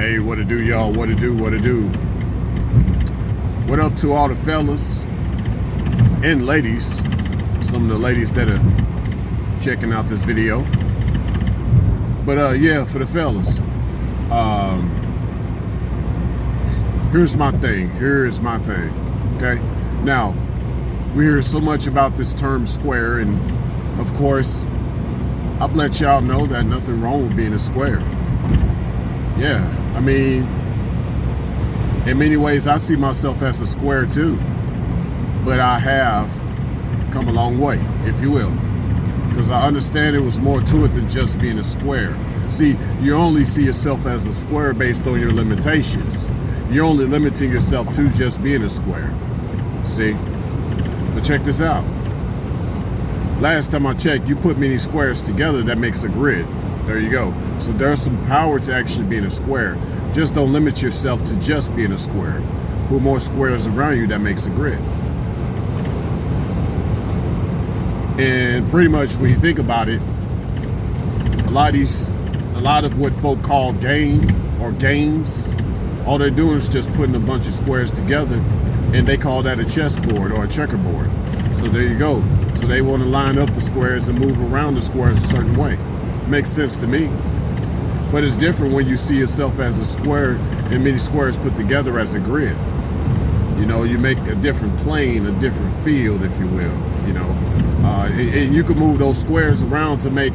Hey, what it do, y'all? What it do? What it do? What up to all the fellas and ladies? Some of the ladies that are checking out this video. But yeah, for the fellas, here's my thing. Okay, now we hear so much about this term square, and of course, I've let y'all know that nothing wrong with being a square. Yeah, I mean, in many ways, I see myself as a square too, but I have come a long way, if you will, because I understand it was more to it than just being a square. See, you only see yourself as a square based on your limitations. You're only limiting yourself to just being a square. See, but check this out. Last time I checked, you put many squares together, that makes a grid. There you go. So there's some power to actually being a square. Just don't limit yourself to just being a square. Put more squares around you, that makes a grid. And pretty much when you think about it, a lot of what folk call game or games, all they're doing is just putting a bunch of squares together, and they call that a chessboard or a checkerboard. So there you go. So they want to line up the squares and move around the squares a certain way. Makes sense to me. But it's different when you see yourself as a square and many squares put together as a grid. You know, you make a different plane, a different field, if you will. You know, and you can move those squares around to make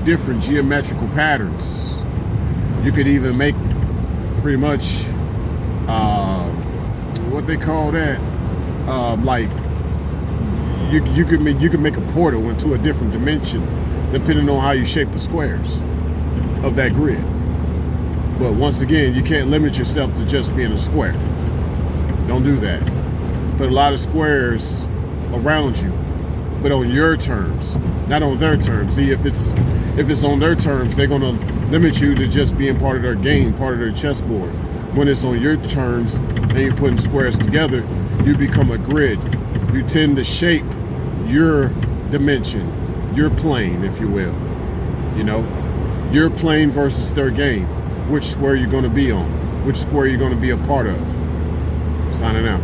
different geometrical patterns. You could even make pretty much what they call that, like you could make a portal into a different dimension depending on how you shape the squares of that grid. But once again, you can't limit yourself to just being a square. Don't do that. Put a lot of squares around you, but on your terms, not on their terms. See, if it's on their terms, they're gonna limit you to just being part of their game, part of their chessboard. When it's on your terms and you're putting squares together, you become a grid. You tend to shape your dimension, your plane, if you will. You know, your plane versus their game. Which square you're going to be on, which square you're going to be a part of. Signing out.